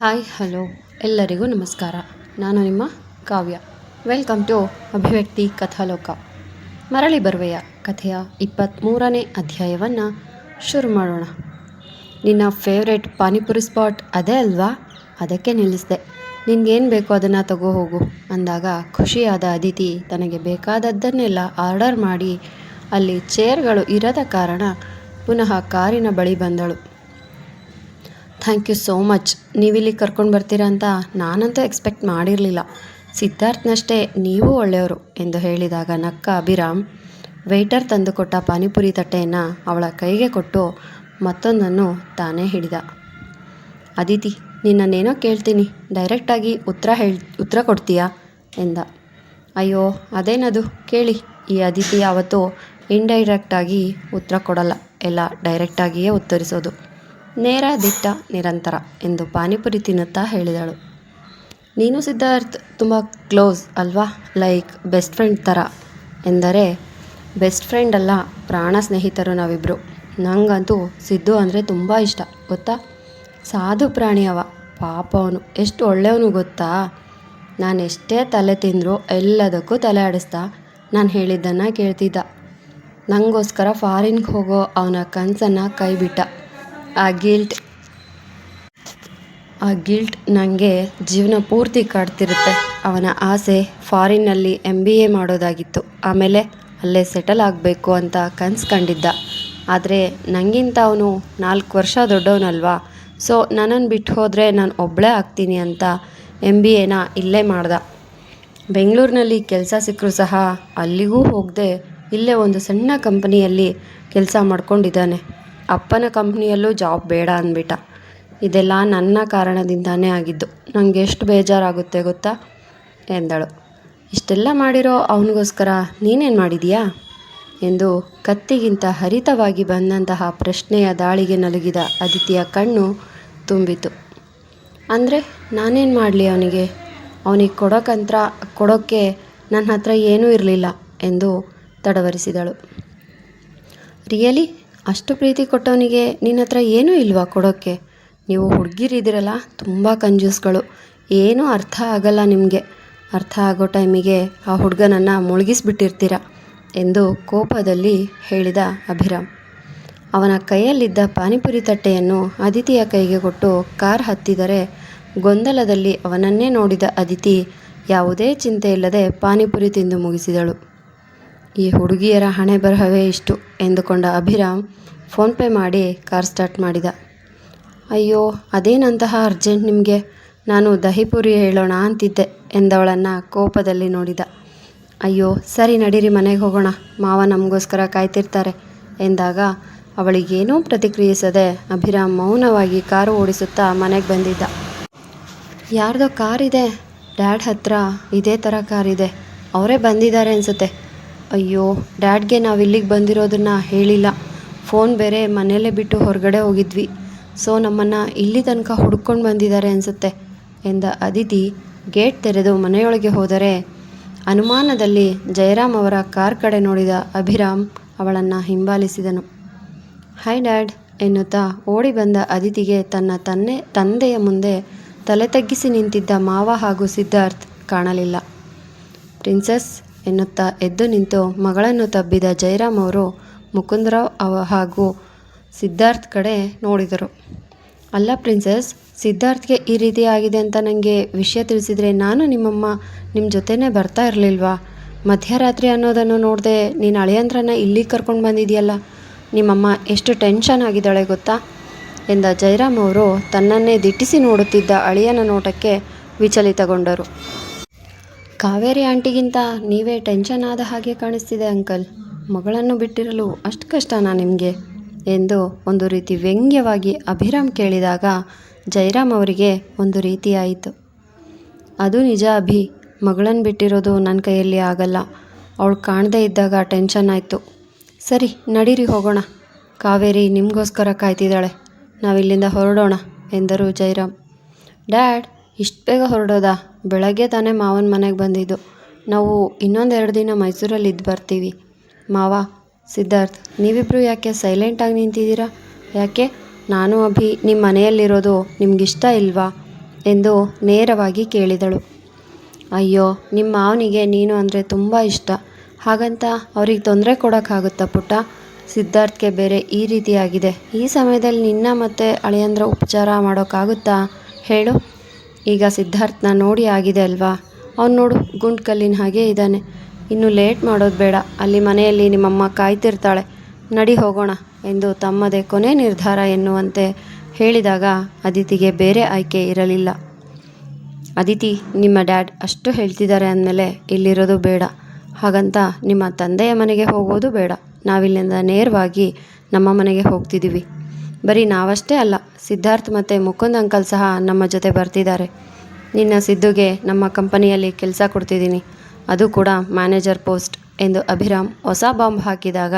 Hi hello ಎಲ್ಲರಿಗೂ ನಮಸ್ಕಾರ. ನಾನು ನಿಮ್ಮ ಕಾವ್ಯ. ವೆಲ್ಕಮ್ ಟು ಅಭಿವ್ಯಕ್ತಿ ಕಥಾಲೋಕ. ಮರಳಿ ಬರುವೆಯ ಕಥೆಯ 23ನೇ ಅಧ್ಯಾಯವನ್ನು ಶುರು ಮಾಡೋಣ. ನಿನ್ನ ಫೇವ್ರೆಟ್ ಪಾನಿಪುರಿ ಸ್ಪಾಟ್ ಅದೇ ಅಲ್ವಾ? ಅದಕ್ಕೆ ನಿಲ್ಲಿಸಿದೆ. ನಿನಗೇನು ಬೇಕೋ ಅದನ್ನು ತಗೋ ಹೋಗು ಅಂದಾಗ ಖುಷಿಯಾದ ಅದಿತಿ ತನಗೆ ಬೇಕಾದದ್ದನ್ನೆಲ್ಲ ಆರ್ಡರ್ ಮಾಡಿ ಅಲ್ಲಿ ಚೇರ್ಗಳು ಇರದ ಕಾರಣ ಪುನಃ ಕಾರಿನ ಬಳಿ ಬಂದಳು. Thank you so much. ನೀವಿಲ್ಲಿ ಕರ್ಕೊಂಡು ಬರ್ತೀರಾ ಅಂತ ನಾನಂತೂ ಎಕ್ಸ್ಪೆಕ್ಟ್ ಮಾಡಿರಲಿಲ್ಲ. ಸಿದ್ಧಾರ್ಥ್ನಷ್ಟೇ ನೀವು ಒಳ್ಳೆಯವರು ಎಂದು ಹೇಳಿದಾಗ ನಕ್ಕ ಅಭಿರಾಮ್ ವೆಯ್ಟರ್ ತಂದುಕೊಟ್ಟ ಪಾನಿಪುರಿ ತಟ್ಟೆಯನ್ನು ಅವಳ ಕೈಗೆ ಕೊಟ್ಟು ಮತ್ತೊಂದನ್ನು ತಾನೇ ಹಿಡಿದ. ಅದಿತಿ, ನಿನ್ನನ್ನೇನೋ ಕೇಳ್ತೀನಿ, ಡೈರೆಕ್ಟಾಗಿ ಉತ್ತರ ಕೊಡ್ತೀಯಾ ಎಂದ. ಅಯ್ಯೋ ಅದೇನದು, ಕೇಳಿ. ಈ ಅದಿತಿ ಯಾವತ್ತೂ ಇಂಡೈರೆಕ್ಟಾಗಿ ಉತ್ತರ ಕೊಡಲ್ಲ, ಎಲ್ಲ ಡೈರೆಕ್ಟಾಗಿಯೇ ಉತ್ತರಿಸೋದು. ನೇರ ದಿಟ್ಟ ನಿರಂತರ ಎಂದು ಪಾನಿಪುರಿ ತಿನ್ನುತ್ತಾ ಹೇಳಿದಳು. ನೀನು ಸಿದ್ಧಾರ್ಥ್ ತುಂಬ ಕ್ಲೋಸ್ ಅಲ್ವಾ? ಲೈಕ್ ಬೆಸ್ಟ್ ಫ್ರೆಂಡ್ ಥರ. ಎಂದರೆ ಬೆಸ್ಟ್ ಫ್ರೆಂಡ್ ಅಲ್ಲ, ಪ್ರಾಣ ಸ್ನೇಹಿತರು ನಾವಿಬ್ಬರು. ನನಗಂತೂ ಸಿದ್ದು ಅಂದರೆ ತುಂಬ ಇಷ್ಟ ಗೊತ್ತಾ. ಸಾಧು ಪ್ರಾಣಿ ಅವ, ಪಾಪ ಅವನು ಎಷ್ಟು ಒಳ್ಳೆಯವನು ಗೊತ್ತಾ. ನಾನು ಎಷ್ಟೇ ತಲೆ ತಿಂದರೂ ಎಲ್ಲದಕ್ಕೂ ತಲೆ ಆಡಿಸ್ತಾ ನಾನು ಹೇಳಿದ್ದನ್ನು ಕೇಳ್ತಿದ್ದ. ನನಗೋಸ್ಕರ ಫಾರಿನ್ಗೆ ಹೋಗೋ ಅವನ ಕನಸನ್ನು ಕೈ ಬಿಟ್ಟ. ಆ ಗಿಲ್ಟ್ ನನಗೆ ಜೀವನ ಪೂರ್ತಿ ಕಾಡ್ತಿರುತ್ತೆ. ಅವನ ಆಸೆ ಫಾರಿನ್ನಲ್ಲಿ MBA ಮಾಡೋದಾಗಿತ್ತು, ಆಮೇಲೆ ಅಲ್ಲೇ ಸೆಟಲ್ ಆಗಬೇಕು ಅಂತ ಕನಸು ಕಂಡಿದ್ದ. ಆದರೆ ನನಗಿಂತ ಅವನು 4 ವರ್ಷ ದೊಡ್ಡವನಲ್ವಾ, ಸೊ ನನ್ನನ್ನು ಬಿಟ್ಟು ಹೋದರೆ ನಾನು ಒಬ್ಬಳೇ ಆಗ್ತೀನಿ ಅಂತ MBAನ ಇಲ್ಲೇ ಮಾಡ್ದ. ಬೆಂಗಳೂರಿನಲ್ಲಿ ಕೆಲಸ ಸಿಕ್ಕರೂ ಸಹ ಅಲ್ಲಿಗೂ ಹೋಗದೆ ಇಲ್ಲೇ ಒಂದು ಸಣ್ಣ ಕಂಪನಿಯಲ್ಲಿ ಕೆಲಸ ಮಾಡ್ಕೊಂಡಿದ್ದಾನೆ. ಅಪ್ಪನ ಕಂಪ್ನಿಯಲ್ಲೂ ಜಾಬ್ ಬೇಡ ಅಂದ್ಬಿಟ್ಟ. ಇದೆಲ್ಲ ನನ್ನ ಕಾರಣದಿಂದಾನೇ ಆಗಿದ್ದು. ನನಗೆ ಎಷ್ಟು ಬೇಜಾರಾಗುತ್ತೆ ಗೊತ್ತಾ ಎಂದಳು. ಇಷ್ಟೆಲ್ಲ ಮಾಡಿರೋ ಅವನಿಗೋಸ್ಕರ ನೀನೇನು ಮಾಡಿದೀಯಾ ಎಂದು ಕತ್ತಿಗಿಂತ ಹರಿತವಾಗಿ ಬಂದಂತಹ ಪ್ರಶ್ನೆಯ ದಾಳಿಗೆ ನಲುಗಿದ ಅದಿತಿಯ ಕಣ್ಣು ತುಂಬಿತು. ಅಂದರೆ ನಾನೇನು ಮಾಡಲಿ ಅವನಿಗೆ ಕೊಡೋಕ್ಕೆ ನನ್ನ ಹತ್ರ ಏನೂ ಇರಲಿಲ್ಲ ಎಂದು ತಡವರಿಸಿದಳು. ರಿಯಲಿ? ಅಷ್ಟು ಪ್ರೀತಿ ಕೊಟ್ಟವನಿಗೆ ನಿನ್ನ ಹತ್ರ ಏನೂ ಇಲ್ವಾ ಕೊಡೋಕ್ಕೆ? ನೀವು ಹುಡುಗಿರಿದ್ದೀರಲ್ಲ, ತುಂಬ ಕಂಜೂಸ್ಗಳು. ಏನೂ ಅರ್ಥ ಆಗಲ್ಲ ನಿಮಗೆ. ಅರ್ಥ ಆಗೋ ಟೈಮಿಗೆ ಆ ಹುಡುಗನನ್ನು ಮುಳುಗಿಸ್ಬಿಟ್ಟಿರ್ತೀರ ಎಂದು ಕೋಪದಲ್ಲಿ ಹೇಳಿದ ಅಭಿರಾಮ್. ಅವನ ಕೈಯಲ್ಲಿದ್ದ ಪಾನಿಪುರಿ ತಟ್ಟೆಯನ್ನು ಅದಿತಿಯ ಕೈಗೆ ಕೊಟ್ಟು ಕಾರ್ ಹತ್ತಿದರೆ ಗೊಂದಲದಲ್ಲಿ ಅವನನ್ನೇ ನೋಡಿದ ಅದಿತಿ ಯಾವುದೇ ಚಿಂತೆ ಇಲ್ಲದೆ ಪಾನಿಪುರಿ ತಿಂದು ಮುಗಿಸಿದಳು. ಈ ಹುಡುಗಿಯರ ಹಣೆ ಬರಹವೇ ಇಷ್ಟು ಎಂದುಕೊಂಡ ಅಭಿರಾಮ್ ಫೋನ್ಪೇ ಮಾಡಿ ಕಾರ್ ಸ್ಟಾರ್ಟ್ ಮಾಡಿದ. ಅಯ್ಯೋ ಅದೇನಂತಹ ಅರ್ಜೆಂಟ್ ನಿಮಗೆ? ನಾನು ದಹಿಪುರಿ ಹೇಳೋಣ ಅಂತಿದ್ದೆ ಎಂದವಳನ್ನು ಕೋಪದಲ್ಲಿ ನೋಡಿದ. ಅಯ್ಯೋ ಸರಿ ನಡೀರಿ, ಮನೆಗೆ ಹೋಗೋಣ, ಮಾವ ನಮಗೋಸ್ಕರ ಕಾಯ್ತಿರ್ತಾರೆ ಎಂದಾಗ ಅವಳಿಗೇನೂ ಪ್ರತಿಕ್ರಿಯಿಸದೆ ಅಭಿರಾಮ್ ಮೌನವಾಗಿ ಕಾರು ಓಡಿಸುತ್ತಾ ಮನೆಗೆ ಬಂದಿದ್ದ. ಯಾರ್ದೋ ಕಾರಿದೆ, ಡ್ಯಾಡ್ ಹತ್ರ ಇದೇ ಥರ ಕಾರಿದೆ, ಅವರೇ ಬಂದಿದ್ದಾರೆ ಅನಿಸುತ್ತೆ. ಅಯ್ಯೋ ಡ್ಯಾಡ್ಗೆ ನಾವು ಇಲ್ಲಿಗೆ ಬಂದಿರೋದನ್ನು ಹೇಳಿಲ್ಲ, ಫೋನ್ ಬೇರೆ ಮನೆಯಲ್ಲೇ ಬಿಟ್ಟು ಹೊರಗಡೆ ಹೋಗಿದ್ವಿ, ಸೊ ನಮ್ಮನ್ನು ಇಲ್ಲಿ ತನಕ ಹುಡ್ಕೊಂಡು ಬಂದಿದ್ದಾರೆ ಅನಿಸುತ್ತೆ ಎಂದ ಅದಿತಿ ಗೇಟ್ ತೆರೆದು ಮನೆಯೊಳಗೆ ಹೋದರೆ ಅನುಮಾನದಲ್ಲಿ ಜಯರಾಮ್ ಅವರ ಕಾರ್ ಕಡೆ ನೋಡಿದ ಅಭಿರಾಮ್ ಅವಳನ್ನು ಹಿಂಬಾಲಿಸಿದನು. ಹಾಯ್ ಡ್ಯಾಡ್ ಎನ್ನುತ್ತಾ ಓಡಿ ಬಂದ ಅದಿತಿಗೆ ತನ್ನ ತಂದೆಯ ಮುಂದೆ ತಲೆ ತಗ್ಗಿಸಿ ನಿಂತಿದ್ದ ಮಾವ ಹಾಗೂ ಸಿದ್ಧಾರ್ಥ್ ಕಾಣಲಿಲ್ಲ. ಪ್ರಿನ್ಸೆಸ್ ಎನ್ನುತ್ತಾ ಎದ್ದು ನಿಂತು ಮಗಳನ್ನು ತಬ್ಬಿದ ಜಯರಾಮ್ ಅವರು ಮುಕುಂದರಾವ್ ಹಾಗೂ ಸಿದ್ಧಾರ್ಥ್ ಕಡೆ ನೋಡಿದರು. ಅಲ್ಲ ಪ್ರಿನ್ಸೆಸ್, ಸಿದ್ಧಾರ್ಥ್ಗೆ ಈ ರೀತಿ ಆಗಿದೆ ಅಂತ ನನಗೆ ವಿಷಯ ತಿಳಿಸಿದರೆ ನಾನು ನಿಮ್ಮಮ್ಮ ನಿಮ್ಮ ಜೊತೆನೇ ಬರ್ತಾ ಇರಲಿಲ್ವಾ? ಮಧ್ಯರಾತ್ರಿ ಅನ್ನೋದನ್ನು ನೋಡದೆ ನೀನು ಅಳಿಯಂದ್ರನ್ನ ಇಲ್ಲಿಗೆ ಕರ್ಕೊಂಡು ಬಂದಿದೆಯಲ್ಲ, ನಿಮ್ಮಮ್ಮ ಎಷ್ಟು ಟೆನ್ಷನ್ ಆಗಿದ್ದಾಳೆ ಗೊತ್ತಾ ಎಂದ ಜಯರಾಮ್ ಅವರು ತನ್ನನ್ನೇ ದಿಟ್ಟಿಸಿ ನೋಡುತ್ತಿದ್ದ ಅಳಿಯನ ನೋಟಕ್ಕೆ ವಿಚಲಿತಗೊಂಡರು. ಕಾವೇರಿ ಆಂಟಿಗಿಂತ ನೀವೇ ಟೆನ್ಷನ್ ಆದ ಹಾಗೆ ಕಾಣಿಸ್ತಿದೆ ಅಂಕಲ್. ಮಗಳನ್ನು ಬಿಟ್ಟಿರಲು ಅಷ್ಟು ಕಷ್ಟನಾ ನಿಮಗೆ ಎಂದು ಒಂದು ರೀತಿ ವ್ಯಂಗ್ಯವಾಗಿ ಅಭಿರಾಮ್ ಕೇಳಿದಾಗ ಜಯರಾಮ್ ಅವರಿಗೆ ಒಂದು ರೀತಿಯಾಯಿತು. ಅದು ನಿಜ ಅಭಿ, ಮಗಳನ್ನು ಬಿಟ್ಟಿರೋದು ನನ್ನ ಕೈಯಲ್ಲಿ ಆಗಲ್ಲ. ಅವಳು ಕಾಣದೇ ಇದ್ದಾಗ ಟೆನ್ಷನ್ ಆಯಿತು. ಸರಿ ನಡೀರಿ ಹೋಗೋಣ, ಕಾವೇರಿ ನಿಮಗೋಸ್ಕರ ಕಾಯ್ತಿದ್ದಾಳೆ, ನಾವಿಲ್ಲಿಂದ ಹೊರಡೋಣ ಎಂದರು ಜಯರಾಮ್. ಡ್ಯಾಡ್ ಇಷ್ಟು ಬೇಗ ಹೊರಡೋದಾ? ಬೆಳಗ್ಗೆ ತಾನೇ ಮಾವನ ಮನೆಗೆ ಬಂದಿದ್ದು, ನಾವು ಇನ್ನೊಂದು 2 ದಿನ ಮೈಸೂರಲ್ಲಿ ಇದ್ದು ಬರ್ತೀವಿ. ಮಾವ, ಸಿದ್ಧಾರ್ಥ್ ನೀವಿಬ್ಬರು ಯಾಕೆ ಸೈಲೆಂಟಾಗಿ ನಿಂತಿದ್ದೀರಾ? ಯಾಕೆ? ನಾನು ಅಭಿ ನಿಮ್ಮ ಮನೆಯಲ್ಲಿರೋದು ನಿಮಗಿಷ್ಟ ಇಲ್ವಾ ಎಂದು ನೇರವಾಗಿ ಕೇಳಿದಳು. ಅಯ್ಯೋ, ನಿಮ್ಮ ಮಾವನಿಗೆ ನೀನು ಅಂದರೆ ತುಂಬ ಇಷ್ಟ, ಹಾಗಂತ ಅವ್ರಿಗೆ ತೊಂದರೆ ಕೊಡೋಕ್ಕಾಗುತ್ತಾ ಪುಟ್ಟ? ಸಿದ್ಧಾರ್ಥ್ಗೆ ಬೇರೆ ಈ ರೀತಿಯಾಗಿದೆ. ಈ ಸಮಯದಲ್ಲಿ ನಿನ್ನ ಮತ್ತು ಅಳಿಯಂದ್ರ ಉಪಚಾರ ಮಾಡೋಕ್ಕಾಗುತ್ತಾ ಹೇಳು? ಈಗ ಸಿದ್ಧಾರ್ಥ್ನ ನೋಡಿ ಆಗಿದೆ ಅಲ್ವಾ? ಅವ್ನು ನೋಡು, ಗುಂಡು ಕಲ್ಲಿನ ಹಾಗೆ ಇದ್ದಾನೆ. ಇನ್ನು ಲೇಟ್ ಮಾಡೋದು ಬೇಡ, ಅಲ್ಲಿ ಮನೆಯಲ್ಲಿ ನಿಮ್ಮಮ್ಮ ಕಾಯ್ತಿರ್ತಾಳೆ. ನಡಿ ಹೋಗೋಣ ಎಂದು ತಮ್ಮದೇ ಕೊನೆ ನಿರ್ಧಾರ ಎನ್ನುವಂತೆ ಹೇಳಿದಾಗ ಅದಿತಿಗೆ ಬೇರೆ ಆಯ್ಕೆ ಇರಲಿಲ್ಲ. ಅದಿತಿ, ನಿಮ್ಮ ಡ್ಯಾಡ್ ಅಷ್ಟು ಹೇಳ್ತಿದ್ದಾರೆ ಅಂದಮೇಲೆ ಇಲ್ಲಿರೋದು ಬೇಡ. ಹಾಗಂತ ನಿಮ್ಮ ತಂದೆಯ ಮನೆಗೆ ಹೋಗೋದು ಬೇಡ. ನಾವಿಲ್ಲಿಂದ ನೇರವಾಗಿ ನಮ್ಮ ಮನೆಗೆ ಹೋಗ್ತಿದ್ದೀವಿ. ಬರೀ ನಾವಷ್ಟೇ ಅಲ್ಲ, ಸಿದ್ಧಾರ್ಥ್ ಮತ್ತು ಮುಕುಂದ್ ಅಂಕಲ್ ಸಹ ನಮ್ಮ ಜೊತೆ ಬರ್ತಿದ್ದಾರೆ. ನಿನ್ನ ಸಿದ್ದುಗೆ ನಮ್ಮ ಕಂಪನಿಯಲ್ಲಿ ಕೆಲಸ ಕೊಡ್ತಿದ್ದೀನಿ, ಅದು ಕೂಡ ಮ್ಯಾನೇಜರ್ ಪೋಸ್ಟ್ ಎಂದು ಅಭಿರಾಮ್ ಹೊಸ ಬಾಂಬ್ ಹಾಕಿದಾಗ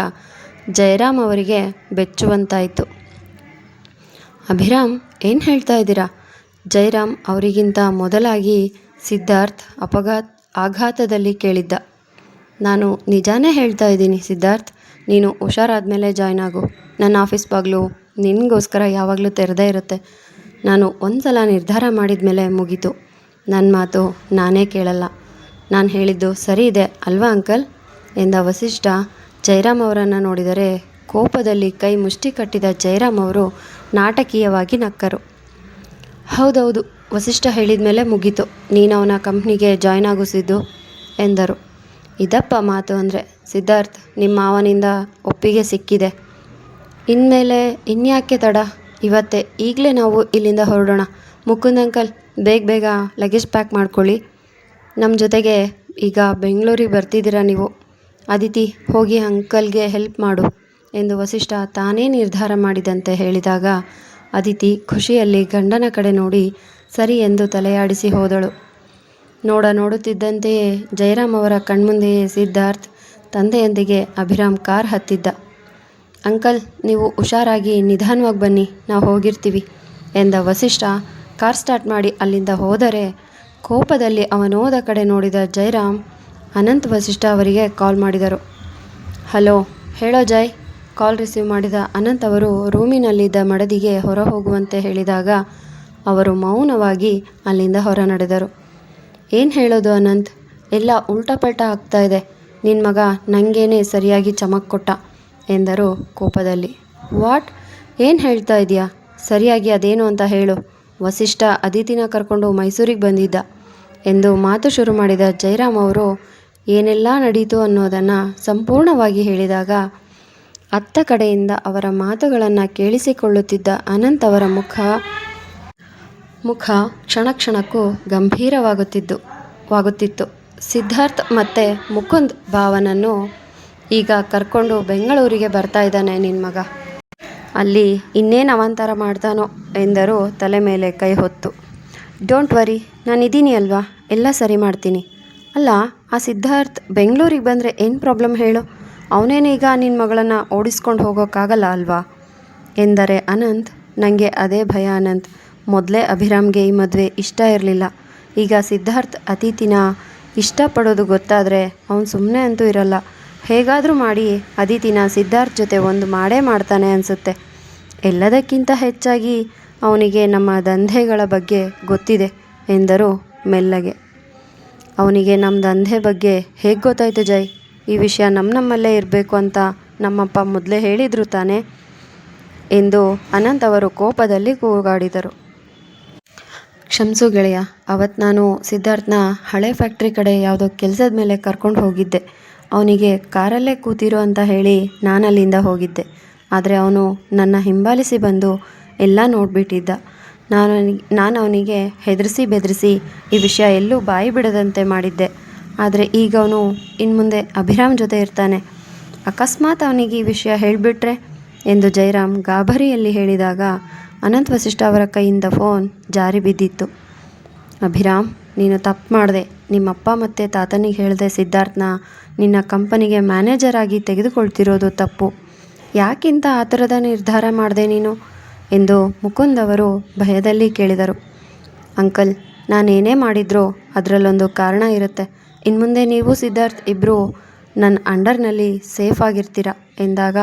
ಜಯರಾಮ್ ಅವರಿಗೆ ಬೆಚ್ಚುವಂತಾಯಿತು. ಅಭಿರಾಮ್, ಏನು ಹೇಳ್ತಾ ಇದ್ದೀರಾ? ಜಯರಾಮ್ ಅವರಿಗಿಂತ ಮೊದಲಾಗಿ ಸಿದ್ಧಾರ್ಥ್ ಆಘಾತದಲ್ಲಿ ಕೇಳಿದ್ದ. ನಾನು ನಿಜಾನೇ ಹೇಳ್ತಾ ಇದ್ದೀನಿ ಸಿದ್ಧಾರ್ಥ್, ನೀನು ಹುಷಾರಾದ ಮೇಲೆ ಜಾಯ್ನ್ ಆಗು. ನನ್ನ ಆಫೀಸ್ ಬಾಗಿಲು ನಿನಗೋಸ್ಕರ ಯಾವಾಗಲೂ ತೆರೆದೇ ಇರುತ್ತೆ. ನಾನು ಒಂದು ಸಲ ನಿರ್ಧಾರ ಮಾಡಿದ ಮೇಲೆ ಮುಗೀತು. ನನ್ನ ಮಾತು ನಾನೇ ಕೇಳಲ್ಲ. ನಾನು ಹೇಳಿದ್ದು ಸರಿ ಇದೆ ಅಲ್ವಾ ಅಂಕಲ್ ಎಂದ ವಸಿಷ್ಠ ಜಯರಾಮ್ ಅವರನ್ನು ನೋಡಿದರೆ ಕೋಪದಲ್ಲಿ ಕೈ ಮುಷ್ಟಿ ಕಟ್ಟಿದ ಜಯರಾಮ್ ಅವರು ನಾಟಕೀಯವಾಗಿ ನಕ್ಕರು. ಹೌದೌದು, ವಸಿಷ್ಠ ಹೇಳಿದ ಮೇಲೆ ಮುಗೀತು. ನೀನು ಅವನ ಕಂಪ್ನಿಗೆ ಜಾಯ್ನ್ ಆಗಿಸಿದ್ದು ಎಂದರು. ಇದಪ್ಪ ಮಾತು ಅಂದರೆ. ಸಿದ್ಧಾರ್ಥ್, ನಿಮ್ಮ ಮಾವನಿಂದ ಒಪ್ಪಿಗೆ ಸಿಕ್ಕಿದೆ. ಇನ್ಮೇಲೆ ಇನ್ಯಾಕೆ ತಡ? ಇವತ್ತೇ ಈಗಲೇ ನಾವು ಇಲ್ಲಿಂದ ಹೊರಡೋಣ. ಮುಕುಂದ್ ಅಂಕಲ್, ಬೇಗ ಲಗೇಜ್ ಪ್ಯಾಕ್ ಮಾಡ್ಕೊಳ್ಳಿ. ನಮ್ಮ ಜೊತೆಗೆ ಈಗ ಬೆಂಗಳೂರಿಗೆ ಬರ್ತಿದ್ದೀರಾ ನೀವು. ಅದಿತಿ, ಹೋಗಿ ಅಂಕಲ್ಗೆ ಹೆಲ್ಪ್ ಮಾಡು ಎಂದು ವಸಿಷ್ಠ ತಾನೇ ನಿರ್ಧಾರ ಮಾಡಿದಂತೆ ಹೇಳಿದಾಗ ಅದಿತಿ ಖುಷಿಯಲ್ಲಿ ಗಂಡನ ಕಡೆ ನೋಡಿ ಸರಿ ಎಂದು ತಲೆಯಾಡಿಸಿ ಹೋದಳು. ನೋಡುತ್ತಿದ್ದಂತೆಯೇ ಜಯರಾಮ್ ಅವರ ಕಣ್ಮುಂದೆಯೇ ಸಿದ್ಧಾರ್ಥ್ ತಂದೆಯೊಂದಿಗೆ ಅಭಿರಾಮ್ ಕಾರ್ ಹತ್ತಿದ್ದ. ಅಂಕಲ್, ನೀವು ಹುಷಾರಾಗಿ ನಿಧಾನವಾಗಿ ಬನ್ನಿ, ನಾವು ಹೋಗಿರ್ತೀವಿ ಎಂದ ವಸಿಷ್ಠ ಕಾರ್ ಸ್ಟಾರ್ಟ್ ಮಾಡಿ ಅಲ್ಲಿಂದ ಹೋದರೆ ಕೋಪದಲ್ಲಿ ಅವನೋದ ಕಡೆ ನೋಡಿದ ಜಯರಾಮ್ ಅನಂತ್ ವಸಿಷ್ಠ ಅವರಿಗೆ ಕಾಲ್ ಮಾಡಿದರು. ಹಲೋ, ಹೇಳೋ ಜಯ್. ಕಾಲ್ ರಿಸೀವ್ ಮಾಡಿದ ಅನಂತ್ ಅವರು ರೂಮಿನಲ್ಲಿದ್ದ ಮಡದಿಗೆ ಹೊರ ಹೋಗುವಂತೆ ಹೇಳಿದಾಗ ಅವರು ಮೌನವಾಗಿ ಅಲ್ಲಿಂದ ಹೊರ ನಡೆದರು. ಏನು ಹೇಳೋದು ಅನಂತ್, ಎಲ್ಲ ಉಲ್ಟಾಪಲ್ಟ ಆಗ್ತಾ ಇದೆ. ನಿನ್ನ ಮಗ ನನಗೇನೆ ಸರಿಯಾಗಿ ಚಮಕ್ ಕೊಟ್ಟ ಎಂದರು ಕೋಪದಲ್ಲಿ. ವಾಟ್? ಏನು ಹೇಳ್ತಾ ಇದೆಯಾ? ಸರಿಯಾಗಿ ಅದೇನು ಅಂತ ಹೇಳು. ವಸಿಷ್ಠ ಅದಿತಿನ ಕರ್ಕೊಂಡು ಮೈಸೂರಿಗೆ ಬಂದಿದ್ದ ಎಂದು ಮಾತು ಶುರು ಮಾಡಿದ ಜಯರಾಮ್ ಅವರು ಏನೆಲ್ಲ ನಡೀತು ಅನ್ನೋದನ್ನು ಸಂಪೂರ್ಣವಾಗಿ ಹೇಳಿದಾಗ ಅತ್ತ ಕಡೆಯಿಂದ ಅವರ ಮಾತುಗಳನ್ನು ಕೇಳಿಸಿಕೊಳ್ಳುತ್ತಿದ್ದ ಅನಂತ್ ಅವರ ಮುಖ ಕ್ಷಣ ಕ್ಷಣಕ್ಕೂ ಗಂಭೀರವಾಗುತ್ತಿತ್ತು. ಸಿದ್ಧಾರ್ಥ್ ಮತ್ತು ಮುಕುಂದ್ ಭಾವನನ್ನು ಈಗ ಕರ್ಕೊಂಡು ಬೆಂಗಳೂರಿಗೆ ಬರ್ತಾ ಇದ್ದಾನೆ ನಿನ್ನ ಮಗ. ಅಲ್ಲಿ ಇನ್ನೇನು ಅವಾಂತರ ಮಾಡ್ತಾನೋ ಎಂದರು ತಲೆ ಮೇಲೆ ಕೈ ಹೊತ್ತು. ಡೋಂಟ್ ವರಿ, ನಾನಿದ್ದೀನಿ ಅಲ್ವಾ, ಎಲ್ಲ ಸರಿ ಮಾಡ್ತೀನಿ. ಅಲ್ಲ, ಆ ಸಿದ್ಧಾರ್ಥ್ ಬೆಂಗಳೂರಿಗೆ ಬಂದರೆ ಏನು ಪ್ರಾಬ್ಲಮ್ ಹೇಳು? ಅವನೇನೀಗ ನಿನ್ನ ಮಗಳನ್ನು ಓಡಿಸ್ಕೊಂಡು ಹೋಗೋಕ್ಕಾಗಲ್ಲ ಅಲ್ವಾ ಎಂದರೆ ಅನಂತ್. ನನಗೆ ಅದೇ ಭಯ ಅನಂತ್. ಮೊದಲೇ ಅಭಿರಾಮ್ಗೆ ಈ ಮದುವೆ ಇಷ್ಟ ಇರಲಿಲ್ಲ. ಈಗ ಸಿದ್ಧಾರ್ಥ್ ಅದಿತಿನ ಇಷ್ಟಪಡೋದು ಗೊತ್ತಾದರೆ ಅವನು ಸುಮ್ಮನೆ ಅಂತೂ ಇರಲ್ಲ. ಹೇಗಾದರೂ ಮಾಡಿ ಅದಿತಿನ ಸಿದ್ಧಾರ್ಥ್ ಜೊತೆ ಒಂದು ಮಾಡೇ ಮಾಡ್ತಾನೆ ಅನಿಸುತ್ತೆ. ಎಲ್ಲದಕ್ಕಿಂತ ಹೆಚ್ಚಾಗಿ ಅವನಿಗೆ ನಮ್ಮ ದಂಧೆಗಳ ಬಗ್ಗೆ ಗೊತ್ತಿದೆ ಎಂದರು ಮೆಲ್ಲಗೆ. ಅವನಿಗೆ ನಮ್ಮ ದಂಧೆ ಬಗ್ಗೆ ಹೇಗೆ ಗೊತ್ತಾಯಿತು ಜೈ? ಈ ವಿಷಯ ನಮ್ಮಲ್ಲೇ ಇರಬೇಕು ಅಂತ ನಮ್ಮಪ್ಪ ಮೊದಲೇ ಹೇಳಿದರು ತಾನೇ ಎಂದು ಅನಂತ್ ಅವರು ಕೋಪದಲ್ಲಿ ಕೂಗಾಡಿದರು. ಕ್ಷಮಿಸು ಗೆಳೆಯ, ಅವತ್ತು ನಾನು ಸಿದ್ಧಾರ್ಥ್ನ ಹಳೆ ಫ್ಯಾಕ್ಟ್ರಿ ಕಡೆ ಯಾವುದೋ ಕೆಲಸದ ಮೇಲೆ ಕರ್ಕೊಂಡು ಹೋಗಿದ್ದೆ. ಅವನಿಗೆ ಕಾರಲ್ಲೇ ಕೂತಿರು ಅಂತ ಹೇಳಿ ನಾನು ಅಲ್ಲಿಂದ ಹೋಗಿದ್ದೆ. ಆದರೆ ಅವನು ನನ್ನ ಹಿಂಬಾಲಿಸಿ ಬಂದು ಎಲ್ಲ ನೋಡಿಬಿಟ್ಟಿದ್ದ. ನಾನು ಅವನಿಗೆ ಹೆದರಿಸಿ ಬೆದರಿಸಿ ಈ ವಿಷಯ ಎಲ್ಲೂ ಬಾಯಿ ಬಿಡದಂತೆ ಮಾಡಿದ್ದೆ. ಆದರೆ ಈಗ ಅವನು ಇನ್ನು ಮುಂದೆ ಅಭಿರಾಮ್ ಜೊತೆ ಇರ್ತಾನೆ. ಅಕಸ್ಮಾತ್ ಅವನಿಗೆ ಈ ವಿಷಯ ಹೇಳಿಬಿಟ್ರೆ ಎಂದು ಜಯರಾಮ್ ಗಾಬರಿಯಲ್ಲಿ ಹೇಳಿದಾಗ ಅನಂತ್ ವಸಿಷ್ಠ ಅವರ ಕೈಯಿಂದ ಫೋನ್ ಜಾರಿ ಬಿದ್ದಿತ್ತು. ಅಭಿರಾಮ್, ನೀನು ತಪ್ಪು ಮಾಡಿದೆ. ನಿಮ್ಮಪ್ಪ ಮತ್ತು ತಾತನಿಗೆ ಹೇಳಿದೆ ಸಿದ್ಧಾರ್ಥ್ನ ನಿನ್ನ ಕಂಪನಿಗೆ ಮ್ಯಾನೇಜರ್ ಆಗಿ ತೆಗೆದುಕೊಳ್ತಿರೋದು ತಪ್ಪು. ಯಾಕಿಂತ ಆ ಥರದ ನಿರ್ಧಾರ ಮಾಡಿದೆ ನೀನು ಎಂದು ಮುಕುಂದ್ ಅವರು ಭಯದಲ್ಲಿ ಕೇಳಿದರು. ಅಂಕಲ್, ನಾನೇನೇ ಮಾಡಿದ್ರೂ ಅದರಲ್ಲೊಂದು ಕಾರಣ ಇರುತ್ತೆ. ಇನ್ಮುಂದೆ ನೀವು ಸಿದ್ಧಾರ್ಥ್ ಇಬ್ಬರು ನನ್ನ ಅಂಡರ್ನಲ್ಲಿ ಸೇಫ್ ಆಗಿರ್ತೀರ ಎಂದಾಗ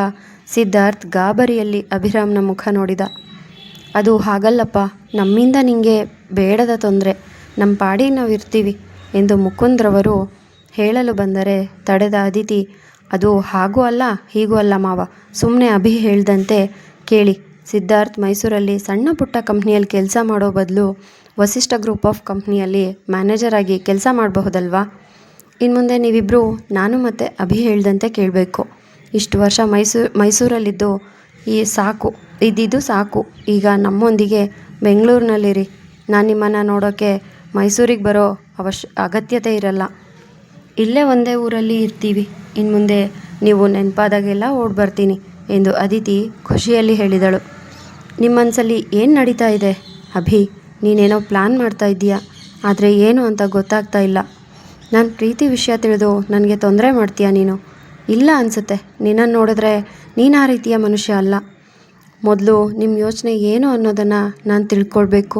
ಸಿದ್ಧಾರ್ಥ್ ಗಾಬರಿಯಲ್ಲಿ ಅಭಿರಾಮ್ನ ಮುಖ ನೋಡಿದ. ಅದು ಹಾಗಲ್ಲಪ್ಪ, ನಮ್ಮಿಂದ ನಿಮಗೆ ಬೇಡದ ತೊಂದರೆ, ನಮ್ಮ ಪಾಡಿಗೆ ನಾವು ಇರ್ತೀವಿ ಎಂದು ಮುಕುಂದ್ರವರು ಹೇಳಲು ಬಂದರೆ ತಡೆದ ಅದಿತಿ, ಅದು ಹಾಗೂ ಅಲ್ಲ ಹೀಗೂ ಅಲ್ಲ ಮಾವ, ಸುಮ್ಮನೆ ಅಭಿ ಹೇಳ್ದಂತೆ ಕೇಳಿ. ಸಿದ್ಧಾರ್ಥ್ ಮೈಸೂರಲ್ಲಿ ಸಣ್ಣ ಪುಟ್ಟ ಕಂಪ್ನಿಯಲ್ಲಿ ಕೆಲಸ ಮಾಡೋ ಬದಲು ವಸಿಷ್ಠ ಗ್ರೂಪ್ ಆಫ್ ಕಂಪ್ನಿಯಲ್ಲಿ ಮ್ಯಾನೇಜರ್ ಆಗಿ ಕೆಲಸ ಮಾಡಬಹುದಲ್ವಾ? ಇನ್ನು ಮುಂದೆ ನೀವಿಬ್ಬರು ನಾನು ಮತ್ತು ಅಭಿ ಹೇಳ್ದಂತೆ ಕೇಳಬೇಕು. ಇಷ್ಟು ವರ್ಷ ಮೈಸೂರಲ್ಲಿದ್ದು ಇದ್ದಿದ್ದು ಸಾಕು. ಈಗ ನಮ್ಮೊಂದಿಗೆ ಬೆಂಗಳೂರಿನಲ್ಲಿರಿ. ನಾನು ನಿಮ್ಮನ್ನು ನೋಡೋಕ್ಕೆ ಮೈಸೂರಿಗೆ ಬರೋ ಅಗತ್ಯತೆ ಇರಲ್ಲ. ಇಲ್ಲೇ ಒಂದೇ ಊರಲ್ಲಿ ಇರ್ತೀವಿ. ಇನ್ನು ಮುಂದೆ ನೀವು ನೆನಪಾದಾಗೆಲ್ಲ ಓಡಿ ಬರ್ತೀನಿ ಎಂದು ಅದಿತಿ ಖುಷಿಯಲ್ಲಿ ಹೇಳಿದಳು. ನಿಮ್ಮ ಮನಸ್ಸಲ್ಲಿ ಏನು ನಡೀತಾ ಇದೆ ಅಭಿ? ನೀನೇನೋ ಪ್ಲ್ಯಾನ್ ಮಾಡ್ತಾ ಇದ್ದೀಯಾ, ಆದರೆ ಏನು ಅಂತ ಗೊತ್ತಾಗ್ತಾ ಇಲ್ಲ. ನನ್ನ ಪ್ರೀತಿ ವಿಷಯ ತಿಳಿದು ನನಗೆ ತೊಂದರೆ ಮಾಡ್ತೀಯಾ ನೀನು? ಇಲ್ಲ ಅನಿಸುತ್ತೆ. ನಿನ್ನನ್ನು ನೋಡಿದ್ರೆ ನೀನು ಆ ರೀತಿಯ ಮನುಷ್ಯ ಅಲ್ಲ. ಮೊದಲು ನಿಮ್ಮ ಯೋಚನೆ ಏನು ಅನ್ನೋದನ್ನು ನಾನು ತಿಳ್ಕೊಳ್ಬೇಕು.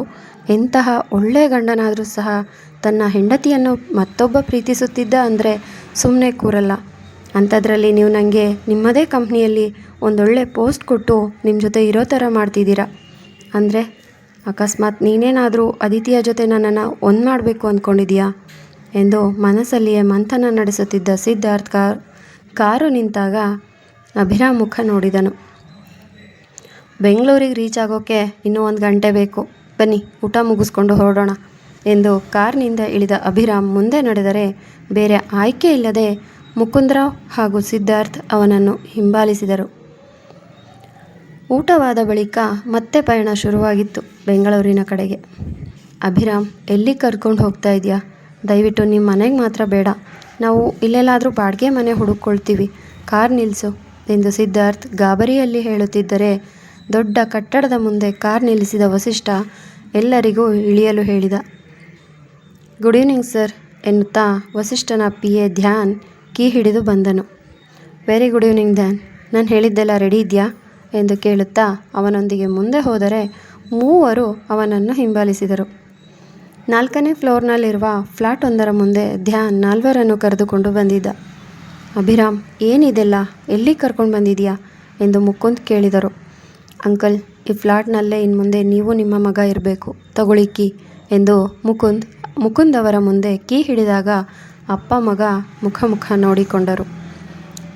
ಎಂತಹ ಒಳ್ಳೆಯ ಗಂಡನಾದರೂ ಸಹ ತನ್ನ ಹೆಂಡತಿಯನ್ನು ಮತ್ತೊಬ್ಬ ಪ್ರೀತಿಸುತ್ತಿದ್ದ ಅಂದರೆ ಸುಮ್ಮನೆ ಕೂರಲ್ಲ. ಅಂಥದ್ರಲ್ಲಿ ನೀವು ನನಗೆ ನಿಮ್ಮದೇ ಕಂಪ್ನಿಯಲ್ಲಿ ಒಂದೊಳ್ಳೆ ಪೋಸ್ಟ್ ಕೊಟ್ಟು ನಿಮ್ಮ ಜೊತೆ ಇರೋ ಥರ ಮಾಡ್ತಿದ್ದೀರಾ. ಅಂದರೆ ಅಕಸ್ಮಾತ್ ನೀನೇನಾದರೂ ಅದಿತಿಯ ಜೊತೆ ನನ್ನನ್ನು ಒಂದು ಮಾಡಬೇಕು ಅಂದ್ಕೊಂಡಿದೀಯಾ ಎಂದು ಮನಸ್ಸಲ್ಲಿಯೇ ಮಂಥನ ನಡೆಸುತ್ತಿದ್ದ ಸಿದ್ಧಾರ್ಥ್ ಕಾರು ನಿಂತಾಗ ಅಭಿರಾಮ್ ಮುಖ ನೋಡಿದನು. ಬೆಂಗಳೂರಿಗೆ ರೀಚ್ ಆಗೋಕ್ಕೆ ಇನ್ನೂ 1 ಗಂಟೆ ಬೇಕು. ಬನ್ನಿ, ಊಟ ಮುಗಿಸ್ಕೊಂಡು ಹೊರಡೋಣ ಎಂದು ಕಾರ್ನಿಂದ ಇಳಿದ ಅಭಿರಾಮ್ ಮುಂದೆ ನಡೆದರೆ ಬೇರೆ ಆಯ್ಕೆ ಇಲ್ಲದೆ ಮುಕುಂದ್ರಾವ್ ಹಾಗೂ ಸಿದ್ಧಾರ್ಥ್ ಅವನನ್ನು ಹಿಂಬಾಲಿಸಿದರು. ಊಟವಾದ ಬಳಿಕ ಮತ್ತೆ ಪಯಣ ಶುರುವಾಗಿತ್ತು ಬೆಂಗಳೂರಿನ ಕಡೆಗೆ. ಅಭಿರಾಮ್, ಎಲ್ಲಿಗೆ ಕರ್ಕೊಂಡು ಹೋಗ್ತಾ ಇದೆಯಾ? ದಯವಿಟ್ಟು ನಿಮ್ಮ ಮನೆಗೆ ಮಾತ್ರ ಬೇಡ. ನಾವು ಇಲ್ಲೆಲ್ಲಾದರೂ ಬಾಡಿಗೆ ಮನೆ ಹುಡುಕೊಳ್ತೀವಿ. ಕಾರ್ ನಿಲ್ಲಿಸು ಎಂದು ಸಿದ್ಧಾರ್ಥ್ ಗಾಬರಿಯಲ್ಲಿ ಹೇಳುತ್ತಿದ್ದರೆ ದೊಡ್ಡ ಕಟ್ಟಡದ ಮುಂದೆ ಕಾರ್ ನಿಲ್ಲಿಸಿದ ವಸಿಷ್ಠ ಎಲ್ಲರಿಗೂ ಇಳಿಯಲು ಹೇಳಿದ. ಗುಡ್ ಈವ್ನಿಂಗ್ ಸರ್ ಎನ್ನುತ್ತಾ ವಸಿಷ್ಠನ PA ಧ್ಯಾನ್ ಕೀ ಹಿಡಿದು ಬಂದನು. ವೆರಿ ಗುಡ್ ಈವ್ನಿಂಗ್ ಧ್ಯಾನ್, ನಾನು ಹೇಳಿದ್ದೆಲ್ಲ ರೆಡಿ ಇದೆಯಾ ಎಂದು ಕೇಳುತ್ತಾ ಅವನೊಂದಿಗೆ ಮುಂದೆ ಹೋದರೆ ಮೂವರು ಅವನನ್ನು ಹಿಂಬಾಲಿಸಿದರು. 4ನೇ ಫ್ಲೋರ್ನಲ್ಲಿರುವ ಫ್ಲ್ಯಾಟ್ ಒಂದರ ಮುಂದೆ ಧ್ಯಾನ್ 4ರನ್ನು ಕರೆದುಕೊಂಡು ಬಂದಿದ್ದ. ಅಭಿರಾಮ್, ಏನಿದೆಲ್ಲ, ಎಲ್ಲಿಗೆ ಕರ್ಕೊಂಡು ಬಂದಿದೆಯಾ ಎಂದು ಮುಕುಂದ್ ಕೇಳಿದರು. ಅಂಕಲ್, ಈ ಫ್ಲ್ಯಾಟ್ನಲ್ಲೇ ಇನ್ನು ಮುಂದೆ ನೀವು ನಿಮ್ಮ ಮಗ ಇರಬೇಕು, ತಗೊಳ್ಳಿ ಕೀ ಎಂದು ಮುಕುಂದ್ ಅವರ ಮುಂದೆ ಕೀ ಹಿಡಿದಾಗ ಅಪ್ಪ ಮಗ ಮುಖ ನೋಡಿಕೊಂಡರು.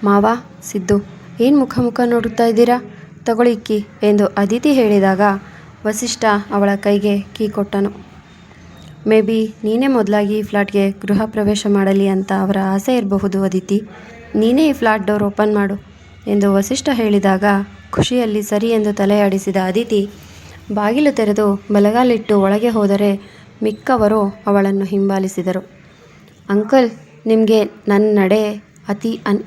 ಮಾವ, ಸಿದ್ದು, ಏನು ಮುಖ ನೋಡುತ್ತಾ ಇದ್ದೀರಾ? ತಗೊಳ್ಳಿ ಕೀ ಎಂದು ಅದಿತಿ ಹೇಳಿದಾಗ ವಸಿಷ್ಠ ಅವಳ ಕೈಗೆ ಕೀ ಕೊಟ್ಟನು. ಮೇ ಬಿ ನೀನೇ ಮೊದಲಾಗಿ ಈ ಫ್ಲ್ಯಾಟ್ಗೆ ಗೃಹ ಪ್ರವೇಶ ಮಾಡಲಿ ಅಂತ ಅವರ ಆಸೆ ಇರಬಹುದು ಅದಿತಿ. ನೀನೇ ಈ ಫ್ಲ್ಯಾಟ್ ಡೋರ್ ಓಪನ್ ಮಾಡು ಎಂದು ವಸಿಷ್ಠ ಹೇಳಿದಾಗ ಖುಷಿಯಲ್ಲಿ ಸರಿ ಎಂದು ತಲೆಯಾಡಿಸಿದ ಅದಿತಿ ಬಾಗಿಲು ತೆರೆದು ಬಲಗಾಲಿಟ್ಟು ಒಳಗೆ ಹೋದರೆ ಮಿಕ್ಕವರು ಅವಳನ್ನು ಹಿಂಬಾಲಿಸಿದರು. ಅಂಕಲ್, ನಿಮಗೆ ನನ್ನ ನಡೆ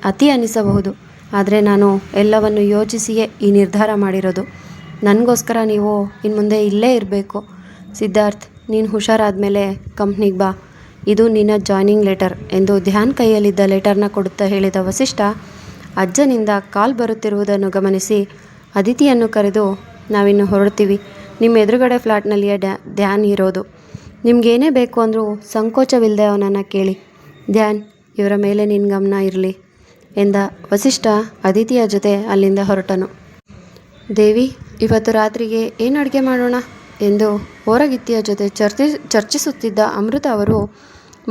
ಅತಿ ಅನಿಸಬಹುದು, ಆದರೆ ನಾನು ಎಲ್ಲವನ್ನು ಯೋಚಿಸಿಯೇ ಈ ನಿರ್ಧಾರ ಮಾಡಿರೋದು. ನನಗೋಸ್ಕರ ನೀವು ಇನ್ನು ಮುಂದೆ ಇಲ್ಲೇ ಇರಬೇಕು. ಸಿದ್ಧಾರ್ಥ್, ನೀನು ಹುಷಾರಾದ ಮೇಲೆ ಕಂಪ್ನಿಗೆ ಬಾ. ಇದು ನಿನ್ನ ಜಾಯ್ನಿಂಗ್ ಲೆಟರ್ ಎಂದು ಧ್ಯಾನ್ ಕೈಯಲ್ಲಿದ್ದ ಲೆಟರ್ನ ಕೊಡುತ್ತಾ ಹೇಳಿದ ವಸಿಷ್ಠ ಅಜ್ಜನಿಂದ ಕಾಲ್ ಬರುತ್ತಿರುವುದನ್ನು ಗಮನಿಸಿ ಅದಿತಿಯನ್ನು ಕರೆದು, ನಾವಿನ್ನು ಹೊರಡ್ತೀವಿ. ನಿಮ್ಮ ಎದುರುಗಡೆ ಫ್ಲ್ಯಾಟ್ನಲ್ಲಿಯೇ ಧ್ಯಾನ್ ಇರೋದು. ನಿಮಗೇನೇ ಬೇಕು ಅಂದರೂ ಸಂಕೋಚವಿಲ್ಲದೆ ಅವನನ್ನು ಕೇಳಿ. ಧ್ಯಾನ್, ಇವರ ಮೇಲೆ ನಿನ್ನ ಗಮನ ಇರಲಿ ಎಂದ ವಸಿಷ್ಠ ಅದಿತಿಯ ಜೊತೆ ಅಲ್ಲಿಂದ ಹೊರಟನು. ದೇವಿ, ಇವತ್ತು ರಾತ್ರಿಗೆ ಏನು ಅಡುಗೆ ಮಾಡೋಣ ಎಂದು ಹೊರಗಿತ್ತಿಯ ಜೊತೆ ಚರ್ಚಿಸುತ್ತಿದ್ದ ಅಮೃತ ಅವರು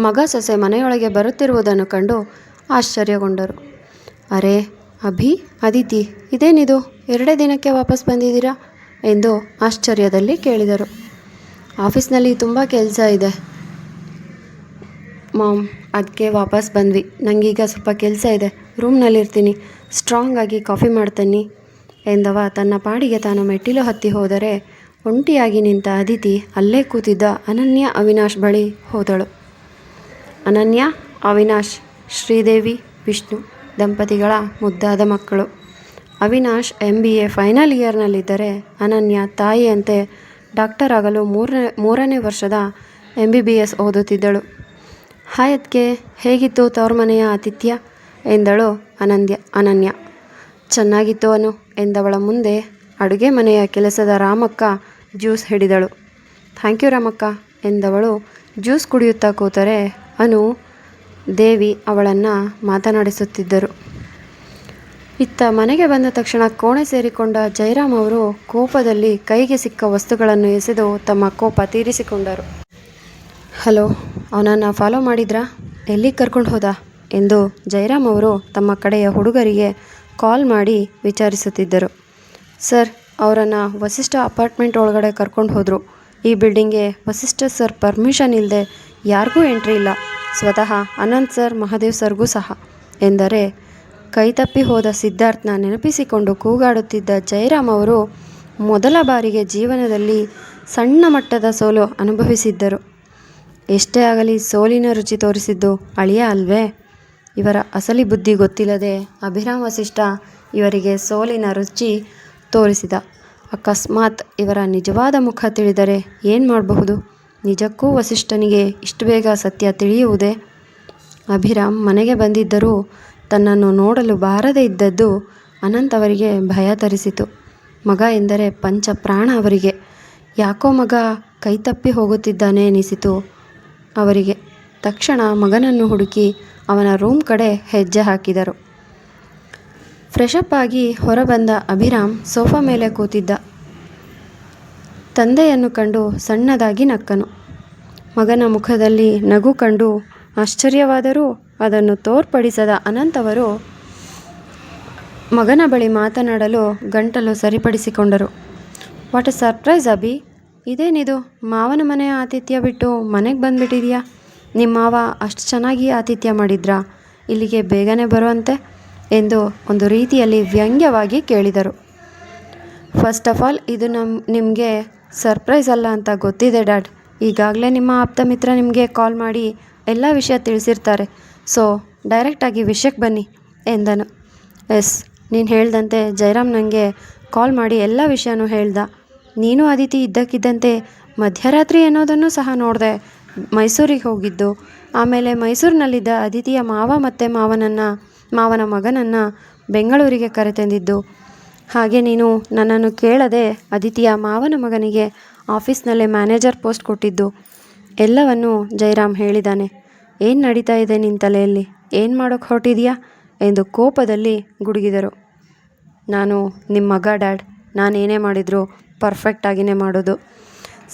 ಮಗ ಸೊಸೆ ಮನೆಯೊಳಗೆ ಬರುತ್ತಿರುವುದನ್ನು ಕಂಡು ಆಶ್ಚರ್ಯಗೊಂಡರು. ಅರೆ ಅಭಿ, ಅದಿತಿ, ಇದೇನಿದು, 2 ದಿನಕ್ಕೆ ವಾಪಸ್ ಬಂದಿದ್ದೀರಾ ಎಂದು ಆಶ್ಚರ್ಯದಲ್ಲಿ ಕೇಳಿದರು. ಆಫೀಸ್ನಲ್ಲಿ ತುಂಬ ಕೆಲಸ ಇದೆ ಮಾಮ್, ಅದಕ್ಕೆ ವಾಪಸ್ ಬಂದ್ವಿ. ನನಗೀಗ ಸ್ವಲ್ಪ ಕೆಲಸ ಇದೆ, ರೂಮ್ನಲ್ಲಿರ್ತೀನಿ. ಸ್ಟ್ರಾಂಗ್ ಆಗಿ ಕಾಫಿ ಮಾಡ್ತೀನಿ ಎಂದವ ತನ್ನ ಪಾಡಿಗೆ ತಾನು ಮೆಟ್ಟಿಲು ಹತ್ತಿ ಹೋದರೆ ಒಂಟಿಯಾಗಿ ನಿಂತ ಅದಿತಿ ಅಲ್ಲೇ ಕೂತಿದ್ದ ಅನನ್ಯ ಅವಿನಾಶ್ ಬಳಿ ಹೋದಳು. ಅನನ್ಯ, ಅವಿನಾಶ್ ಶ್ರೀದೇವಿ ವಿಷ್ಣು ದಂಪತಿಗಳ ಮುದ್ದಾದ ಮಕ್ಕಳು. ಅವಿನಾಶ್ MBA ಫೈನಲ್ ಇಯರ್ನಲ್ಲಿದ್ದರೆ ಅನನ್ಯ ತಾಯಿಯಂತೆ ಡಾಕ್ಟರ್ ಆಗಲು 3ನೇ ವರ್ಷದ MBBS ಓದುತ್ತಿದ್ದಳು. ಹಾಯ್ ಅದ್ಕೆ, ಹೇಗಿತ್ತು ತವ್ರ ಮನೆಯ ಆತಿಥ್ಯ ಎಂದಳು ಅನನ್ಯ. ಚೆನ್ನಾಗಿತ್ತು ಅನು ಎಂದವಳ ಮುಂದೆ ಅಡುಗೆ ಮನೆಯ ಕೆಲಸದ ರಾಮಕ್ಕ ಜ್ಯೂಸ್ ಹಿಡಿದಳು. ಥ್ಯಾಂಕ್ ಯು ರಾಮಕ್ಕ ಎಂದವಳು ಜ್ಯೂಸ್ ಕುಡಿಯುತ್ತಾ ಕೂತರೆ ಅನು, ದೇವಿ ಅವಳನ್ನು ಮಾತನಾಡಿಸುತ್ತಿದ್ದರು. ಇತ್ತ ಮನೆಗೆ ಬಂದ ತಕ್ಷಣ ಕೋಣೆ ಸೇರಿಕೊಂಡ ಜಯರಾಮ್ ಅವರು ಕೋಪದಲ್ಲಿ ಕೈಗೆ ಸಿಕ್ಕ ವಸ್ತುಗಳನ್ನು ಎಸೆದು ತಮ್ಮ ಕೋಪ ತೀರಿಸಿಕೊಂಡರು. ಹಲೋ, ಅವನನ್ನು ಫಾಲೋ ಮಾಡಿದ್ರಾ? ಎಲ್ಲಿಗೆ ಕರ್ಕೊಂಡು ಹೋದ ಎಂದು ಜಯರಾಮ್ ಅವರು ತಮ್ಮ ಕಡೆಯ ಹುಡುಗರಿಗೆ ಕಾಲ್ ಮಾಡಿ ವಿಚಾರಿಸುತ್ತಿದ್ದರು. ಸರ್, ಅವರನ್ನು ವಸಿಷ್ಠ ಅಪಾರ್ಟ್ಮೆಂಟ್ ಒಳಗಡೆ ಕರ್ಕೊಂಡು ಹೋದರು. ಈ ಬಿಲ್ಡಿಂಗ್ಗೆ ವಸಿಷ್ಠ ಸರ್ ಪರ್ಮಿಷನ್ ಇಲ್ಲದೆ ಯಾರಿಗೂ ಎಂಟ್ರಿ ಇಲ್ಲ, ಸ್ವತಃ ಅನಂತ್ ಸರ್, ಮಹಾದೇವ್ ಸರ್ಗೂ ಸಹ ಎಂದರೆ ಕೈತಪ್ಪಿ ಹೋದ ಸಿದ್ಧಾರ್ಥ್ನ ನೆನಪಿಸಿಕೊಂಡು ಕೂಗಾಡುತ್ತಿದ್ದ ಜಯರಾಮ್ ಅವರು ಮೊದಲ ಬಾರಿಗೆ ಜೀವನದಲ್ಲಿ ಸಣ್ಣ ಮಟ್ಟದ ಸೋಲು ಅನುಭವಿಸಿದ್ದರು. ಎಷ್ಟೇ ಆಗಲಿ ಸೋಲಿನ ರುಚಿ ತೋರಿಸಿದ್ದು ಅಳಿಯ ಅಲ್ವೇ? ಇವರ ಅಸಲಿ ಬುದ್ಧಿ ಗೊತ್ತಿಲ್ಲದೆ ಅಭಿರಾಮ್ ವಸಿಷ್ಠ ಇವರಿಗೆ ಸೋಲಿನ ರುಚಿ ತೋರಿಸಿದ. ಅಕಸ್ಮಾತ್ ಇವರ ನಿಜವಾದ ಮುಖ ತಿಳಿದರೆ ಏನು ಮಾಡಬಹುದು? ನಿಜಕ್ಕೂ ವಸಿಷ್ಠನಿಗೆ ಇಷ್ಟು ಬೇಗ ಸತ್ಯ ತಿಳಿಯುವುದೇ? ಅಭಿರಾಮ್ ಮನೆಗೆ ಬಂದಿದ್ದರೂ ತನ್ನನ್ನು ನೋಡಲು ಬಾರದೇ ಇದ್ದದ್ದು ಅನಂತ್ ಅವರಿಗೆ ಭಯ ತರಿಸಿತು. ಮಗ ಎಂದರೆ ಪಂಚ ಪ್ರಾಣ ಅವರಿಗೆ. ಯಾಕೋ ಮಗ ಕೈತಪ್ಪಿ ಹೋಗುತ್ತಿದ್ದಾನೆ ಎನಿಸಿತು ಅವರಿಗೆ. ತಕ್ಷಣ ಮಗನನ್ನು ಹುಡುಕಿ ಅವನ ರೂಮ್ ಕಡೆ ಹೆಜ್ಜೆ ಹಾಕಿದರು. ಫ್ರೆಶಪ್ ಆಗಿ ಹೊರಬಂದ ಅಭಿರಾಮ್ ಸೋಫಾ ಮೇಲೆ ಕೂತಿದ್ದ. ತಂದೆಯನ್ನು ಕಂಡು ಸಣ್ಣದಾಗಿ ನಕ್ಕನು. ಮಗನ ಮುಖದಲ್ಲಿ ನಗು ಕಂಡು ಆಶ್ಚರ್ಯವಾದರೂ ಅದನ್ನು ತೋರ್ಪಡಿಸದ ಅನಂತ್ ಅವರು ಮಗನ ಬಳಿ ಮಾತನಾಡಲು ಗಂಟಲು ಸರಿಪಡಿಸಿಕೊಂಡರು. What a surprise Abhi! ಇದೇನಿದು, ಮಾವನ ಮನೆಯ ಆತಿಥ್ಯ ಬಿಟ್ಟು ಮನೆಗೆ ಬಂದುಬಿಟ್ಟಿದೆಯಾ? ನಿಮ್ಮ ಮಾವ ಅಷ್ಟು ಚೆನ್ನಾಗಿ ಆತಿಥ್ಯ ಮಾಡಿದ್ರಾ? ಇಲ್ಲಿಗೆ ಬೇಗನೆ ಬರುವಂತೆ ಎಂದು ಒಂದು ರೀತಿಯಲ್ಲಿ ವ್ಯಂಗ್ಯವಾಗಿ ಕೇಳಿದರು. ಫಸ್ಟ್ ಆಫ್ ಆಲ್ ಇದು ನಿಮಗೆ ಸರ್ಪ್ರೈಸ್ ಅಲ್ಲ ಅಂತ ಗೊತ್ತಿದೆ ಡ್ಯಾಡ್. ಈಗಾಗಲೇ ನಿಮ್ಮ ಆಪ್ತ ಮಿತ್ರ ನಿಮಗೆ ಕಾಲ್ ಮಾಡಿ ಎಲ್ಲ ವಿಷಯ ತಿಳಿಸಿರ್ತಾರೆ. ಸೊ ಡೈರೆಕ್ಟಾಗಿ ವಿಷಯಕ್ಕೆ ಬನ್ನಿ ಎಂದನು. ಎಸ್, ನೀನು ಹೇಳ್ದಂತೆ ಜಯರಾಮ್ ನನಗೆ ಕಾಲ್ ಮಾಡಿ ಎಲ್ಲ ವಿಷಯನೂ ಹೇಳ್ದ. ನೀನು ಅದಿತಿ ಇದ್ದಕ್ಕಿದ್ದಂತೆ ಮಧ್ಯರಾತ್ರಿ ಅನ್ನೋದನ್ನು ಸಹ ನೋಡಿದೆ ಮೈಸೂರಿಗೆ ಹೋಗಿದ್ದು. ಆಮೇಲೆ ಮೈಸೂರಿನಲ್ಲಿದ್ದ ಅದಿತಿಯ ಮಾವ ಮತ್ತು ಮಾವನ ಮಗನನ್ನು ಬೆಂಗಳೂರಿಗೆ ಕರೆತಂದಿದ್ದು. ಹಾಗೆ ನೀನು ನನ್ನನ್ನು ಕೇಳದೆ ಅದಿತಿಯ ಮಾವನ ಮಗನಿಗೆ ಆಫೀಸ್ನಲ್ಲೇ ಮ್ಯಾನೇಜರ್ ಪೋಸ್ಟ್ ಕೊಟ್ಟಿದ್ದು ಎಲ್ಲವನ್ನೂ ಜಯರಾಮ್ ಹೇಳಿದ್ದಾನೆ. ಏನು ನಡೀತಾ ಇದೆ ನಿನ್ನ ತಲೆಯಲ್ಲಿ? ಏನು ಮಾಡೋಕ್ಕೆ ಹೊರಟಿದೆಯಾ ಎಂದು ಕೋಪದಲ್ಲಿ ಗುಡುಗಿದರು. ನಾನು ನಿಮ್ಮ ಮಗ ಡ್ಯಾಡ್. ನಾನೇನೇ ಮಾಡಿದರೂ ಪರ್ಫೆಕ್ಟಾಗಿಯೇ ಮಾಡೋದು.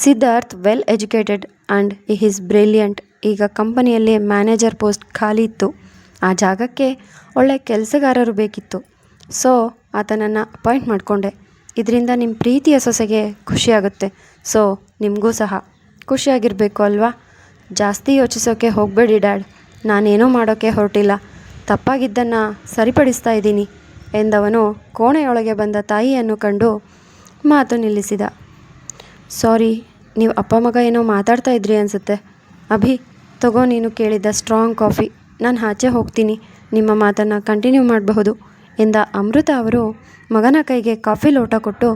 Siddharth well educated and is brilliant. ಈಗ ಕಂಪನಿಯಲ್ಲಿ ಮ್ಯಾನೇಜರ್ ಪೋಸ್ಟ್ ಖಾಲಿ ಇತ್ತು. ಆ ಜಾಗಕ್ಕೆ ಒಳ್ಳೆ ಕೆಲಸಗಾರರು ಬೇಕಿತ್ತು. ಸೊ ಆತನನ್ನು ಅಪಾಯಿಂಟ್ ಮಾಡಿಕೊಂಡೆ. ಇದರಿಂದ ನಿಮ್ಮ ಪ್ರೀತಿಯ ಸೊಸೆಗೆ ಖುಷಿಯಾಗುತ್ತೆ. ಸೊ ನಿಮಗೂ ಸಹ ಖುಷಿಯಾಗಿರಬೇಕು ಅಲ್ವಾ? ಜಾಸ್ತಿ ಯೋಚಿಸೋಕ್ಕೆ ಹೋಗಬೇಡಿ ಡ್ಯಾಡ್. ನಾನೇನೂ ಮಾಡೋಕ್ಕೆ ಹೊರಟಿಲ್ಲ. ತಪ್ಪಾಗಿದ್ದನ್ನು ಸರಿಪಡಿಸ್ತಾ ಇದ್ದೀನಿ ಎಂದವನು ಕೋಣೆಯೊಳಗೆ ಬಂದ ತಾಯಿಯನ್ನು ಕಂಡು ಮಾತು ನಿಲ್ಲಿಸಿದ. ಸಾರಿ, ನೀವು ಅಪ್ಪ ಮಗ ಏನೋ ಮಾತಾಡ್ತಾ ಇದ್ರಿ ಅನಿಸುತ್ತೆ. ಅಭಿ, ತಗೋ ನೀನು ಕೇಳಿದ್ದ ಸ್ಟ್ರಾಂಗ್ ಕಾಫಿ. ನಾನು ಆಚೆ ಹೋಗ್ತೀನಿ, ನಿಮ್ಮ ಮಾತನ್ನು ಕಂಟಿನ್ಯೂ ಮಾಡಬಹುದು ಎಂದ ಅಮೃತ ಅವರು ಮಗನ ಕೈಗೆ ಕಾಫಿ ಲೋಟ ಕೊಟ್ಟು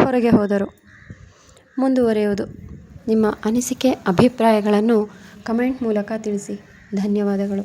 ಹೊರಗೆ ಹೋದರು. ಮುಂದುವರೆಯುವುದು. ನಿಮ್ಮ ಅನಿಸಿಕೆ ಅಭಿಪ್ರಾಯಗಳನ್ನು ಕಮೆಂಟ್ ಮೂಲಕ ತಿಳಿಸಿ. ಧನ್ಯವಾದಗಳು.